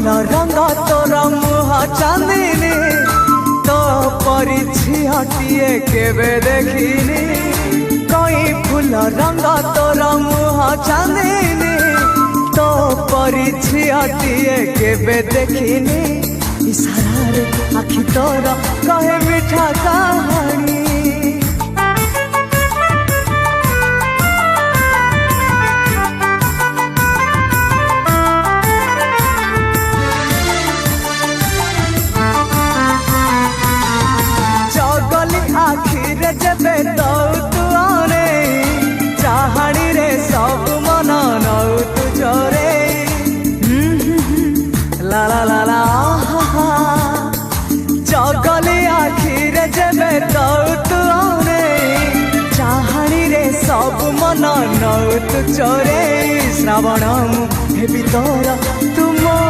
फूल रंग तोर मुह चांदिनी तो परिछि हटिए केबे देखिनी कई फूल रंग तोर मुह चांदिनी तो परिछि हटिए केबे देखिनी इशारा रे आखि तोर कहे मीठा कहानी आखिरे जबे तो तू आने चाहनी रे सब मन नौ तू जोरे ला ला ला ला जगली आखिरे जबे तो तू आने चाहनी रे सब मन नौ तू चोरे श्रावण हेबी तोर तू